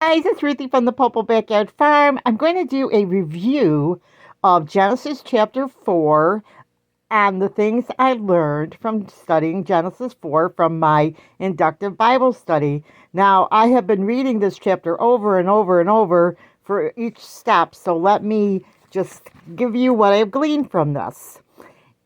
Guys, it's Ruthie from the Popple Backyard Farm. I'm going to do a review of Genesis chapter 4 and the things I learned from studying Genesis 4 from my inductive Bible study. Now, I have been reading this chapter over and over and over for each step, so let me just give you what I've gleaned from this.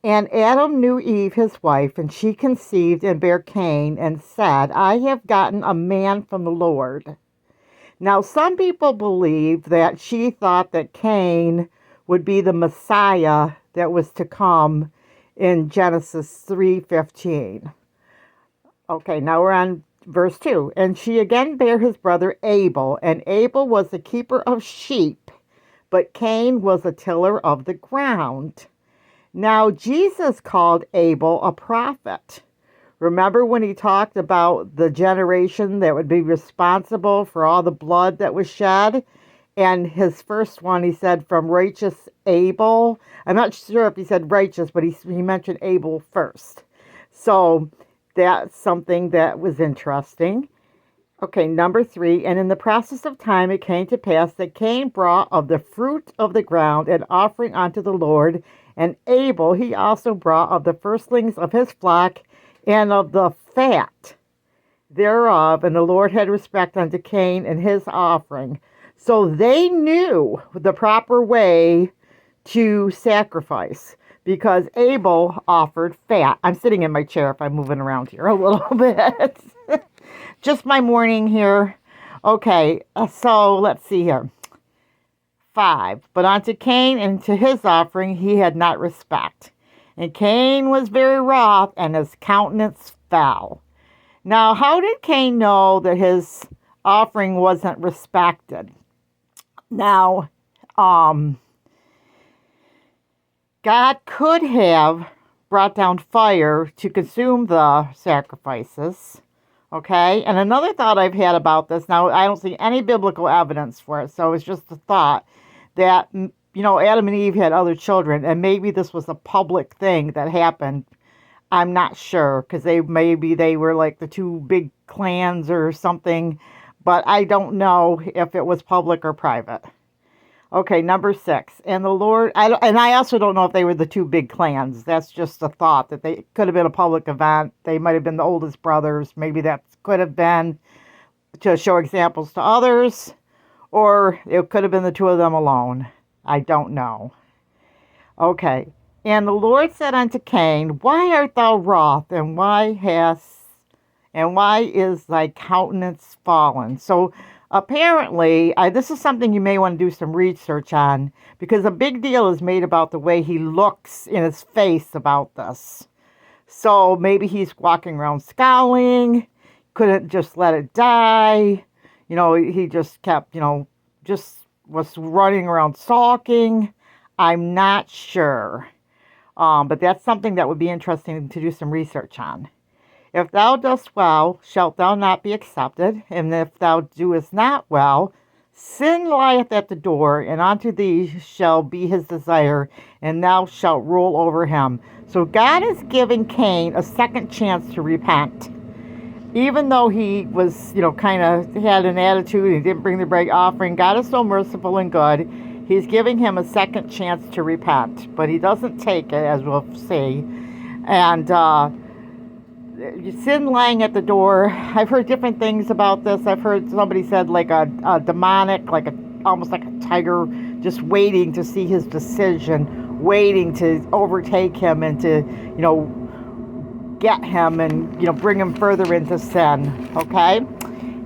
And Adam knew Eve, his wife, and she conceived and bare Cain and said, I have gotten a man from the Lord. Now, some people believe that she thought that Cain would be the Messiah that was to come in Genesis 3:15. Okay, now we're on verse 2. And she again bare his brother Abel, and Abel was the keeper of sheep, but Cain was a tiller of the ground. Now, Jesus called Abel a prophet. Remember when he talked about the generation that would be responsible for all the blood that was shed? And his first one, he said, from righteous Abel. I'm not sure if he said righteous, but he mentioned Abel first. So that's something that was interesting. Okay, number 3. And in the process of time it came to pass that Cain brought of the fruit of the ground an offering unto the Lord, and Abel he also brought of the firstlings of his flock and of the fat thereof, and the Lord had respect unto Cain and his offering. So they knew the proper way to sacrifice, because Abel offered fat. I'm sitting in my chair if I'm moving around here a little bit. Just my morning here. Okay, so let's see here. 5. But unto Cain and to his offering he had not respect. And Cain was very wroth, and his countenance fell. Now, how did Cain know that his offering wasn't respected? Now, God could have brought down fire to consume the sacrifices. Okay? And another thought I've had about this, now I don't see any biblical evidence for it, so it's just a thought that Adam and Eve had other children, and maybe this was a public thing that happened. I'm not sure, because maybe they were like the two big clans or something, but I don't know if it was public or private. Okay, number 6. And the Lord, I also don't know if they were the two big clans. That's just a thought that they could have been a public event. They might have been the oldest brothers. Maybe that could have been to show examples to others, or it could have been the two of them alone. I don't know. Okay. And the Lord said unto Cain, why art thou wroth, and why is thy countenance fallen? So apparently, this is something you may want to do some research on, because a big deal is made about the way he looks in his face about this. So maybe he's walking around scowling, couldn't just let it die. He just kept, just was running around sulking. I'm not sure. But that's something that would be interesting to do some research on. If thou dost well, shalt thou not be accepted? And if thou doest not well, sin lieth at the door, and unto thee shall be his desire, and thou shalt rule over him. So God is giving Cain a second chance to repent. Even though he was, kind of had an attitude and he didn't bring the right offering, God is so merciful and good. He's giving him a second chance to repent, but he doesn't take it, as we'll see. And sin lying at the door. I've heard different things about this. I've heard somebody said like a demonic, almost like a tiger, just waiting to see his decision, waiting to overtake him and to, get him and, bring him further into sin. Okay?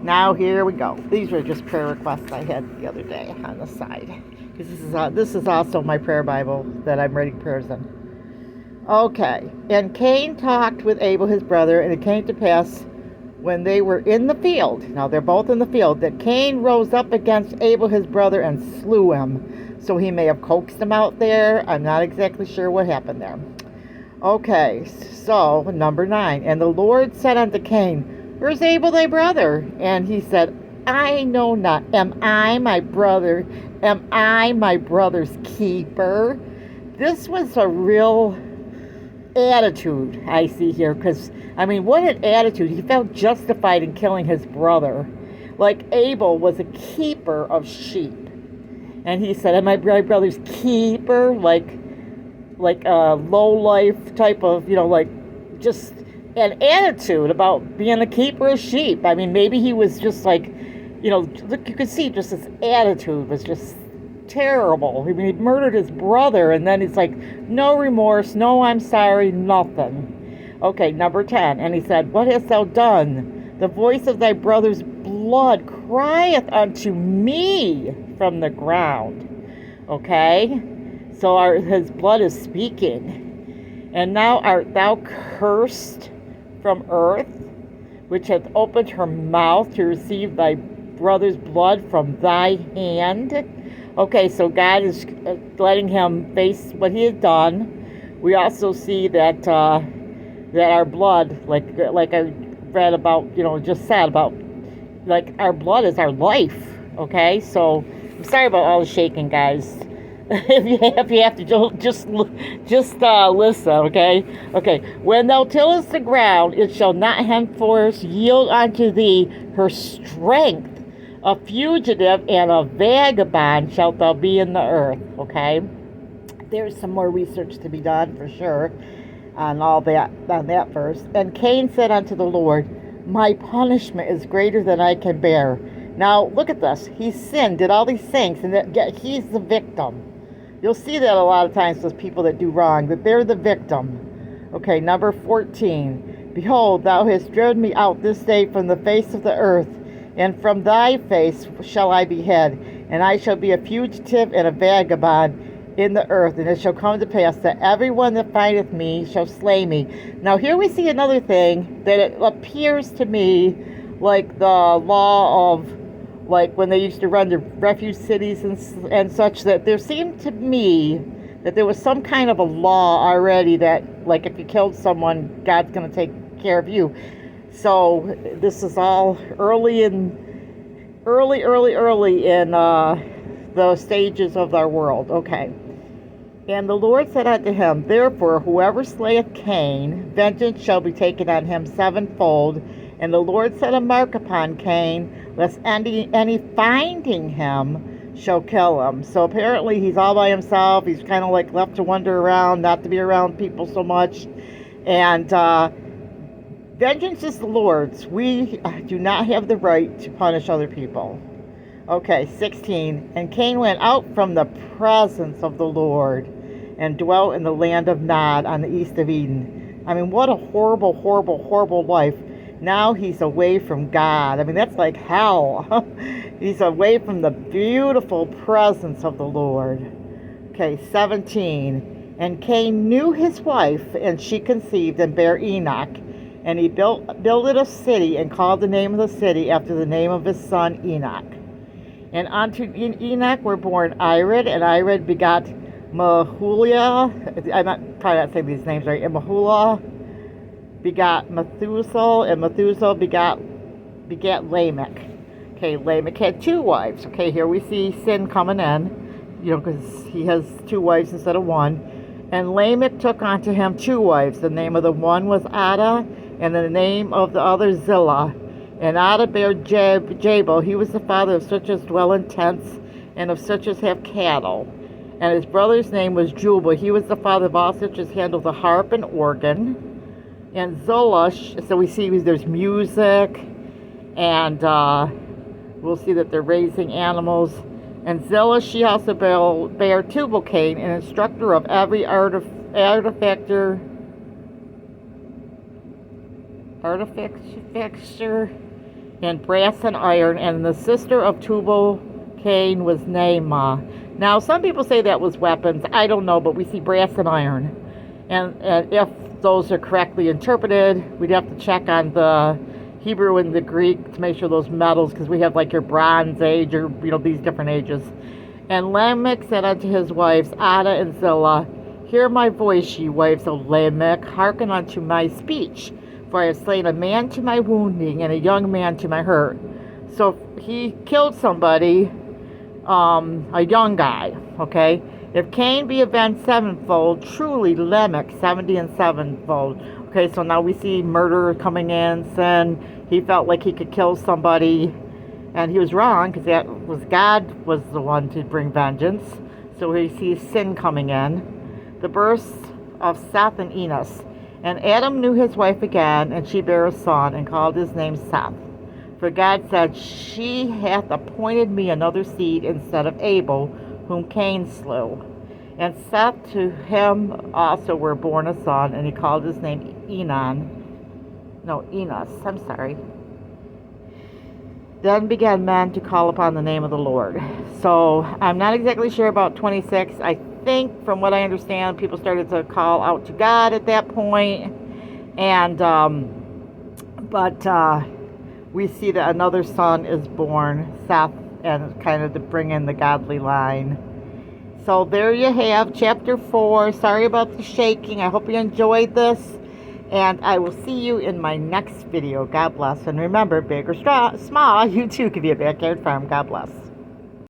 Now here we go. These were just prayer requests I had the other day on the side. This is also my prayer Bible that I'm writing prayers in. Okay. And Cain talked with Abel his brother, and it came to pass when they were in the field, now they're both in the field, that Cain rose up against Abel his brother and slew him. So he may have coaxed him out there. I'm not exactly sure what happened there. Okay, so number 9. And the Lord said unto Cain, where's Abel thy brother? And he said, I know not. Am I my brother's keeper? This was a real attitude I see here, because, what an attitude. He felt justified in killing his brother. like Abel was a keeper of sheep. And he said, am I my brother's keeper? Like a low life type of, like just an attitude about being a keeper of sheep. I mean, maybe he was just like, look, you could see just his attitude was just terrible. I mean, he murdered his brother, and then he's like, no remorse, no I'm sorry, nothing. Okay, number 10. And he said, what hast thou done? The voice of thy brother's blood crieth unto me from the ground. Okay? So his blood is speaking. And now art thou cursed from earth, which hath opened her mouth to receive thy brother's blood from thy hand. Okay, so God is letting him face what he had done. We also see that that our blood, like I read about, just said about, like our blood is our life. Okay, so I'm sorry about all the shaking, guys. if you have to just listen, okay. When thou tillest the ground, it shall not henceforth yield unto thee her strength. A fugitive and a vagabond shalt thou be in the earth. Okay, there's some more research to be done for sure on that verse. And Cain said unto the Lord, my punishment is greater than I can bear. Now look at this. He sinned, did all these things, and yet he's the victim. You'll see that a lot of times with people that do wrong, that they're the victim. Okay, number 14. Behold, thou hast driven me out this day from the face of the earth, and from thy face shall I be hid, and I shall be a fugitive and a vagabond in the earth. And it shall come to pass that everyone that findeth me shall slay me. Now here we see another thing, that it appears to me like the law of, like when they used to run the refuge cities and such, that there seemed to me that there was some kind of a law already that, like, if you killed someone, God's going to take care of you. So this is all early in the stages of our world. Okay. And the Lord said unto him, therefore, whoever slayeth Cain, vengeance shall be taken on him sevenfold. And the Lord set a mark upon Cain, lest any finding him shall kill him. So apparently he's all by himself. He's kind of like left to wander around, not to be around people so much. And vengeance is the Lord's. We do not have the right to punish other people. Okay, 16. And Cain went out from the presence of the Lord and dwelt in the land of Nod on the east of Eden. I mean, what a horrible, horrible, horrible life. Now he's away from God. I mean, that's like hell. He's away from the beautiful presence of the Lord. Okay, 17. And Cain knew his wife, and she conceived and bare Enoch. And he builded a city and called the name of the city after the name of his son Enoch. And unto Enoch were born Irid, and Irid begot Mahulah. I'm probably not saying these names right. And Mahulah begot Methuselah, and Methuselah begat Lamech. Okay, Lamech had two wives. Okay, here we see sin coming in, because he has two wives instead of one. And Lamech took unto him two wives. The name of the one was Adah, and the name of the other Zillah. And Adah bare Jabal. He was the father of such as dwell in tents, and of such as have cattle. And his brother's name was Jubal. He was the father of all such as handle the harp and organ. And Zola, so we see there's music, and we'll see that they're raising animals. And Zillah, she also bare Tubal-Cain, an instructor of every artificer, in brass and iron. And the sister of Tubal-Cain was Naamah. Now, some people say that was weapons. I don't know, but we see brass and iron. And if those are correctly interpreted, we'd have to check on the Hebrew and the Greek to make sure those metals, because we have like your Bronze Age or these different ages. And Lamech said unto his wives Adah and Zillah, hear my voice, ye wives of Lamech, hearken unto my speech, for I have slain a man to my wounding and a young man to my hurt. So he killed somebody, a young guy. Okay, if Cain be avenged sevenfold, truly Lamech 70 and sevenfold. Okay, so now we see murder coming in, sin. He felt like he could kill somebody, And he was wrong, because that was God was the one to bring vengeance. So he sees sin coming in. The births of Seth and Enos. And Adam knew his wife again, and she bare a son, and called his name Seth. For God said, She hath appointed me another seed instead of Abel, whom Cain slew. And Seth, to him also were born a son, and he called his name Enos. I'm sorry. Then began men to call upon the name of the Lord. So I'm not exactly sure about 26. I think, from what I understand, people started to call out to God at that point. And, we see that another son is born, Seth, and kind of to bring in the godly line. So there you have chapter 4. Sorry about the shaking. I hope you enjoyed this. And I will see you in my next video. God bless. And remember, big or small, you too can be a backyard farm. God bless.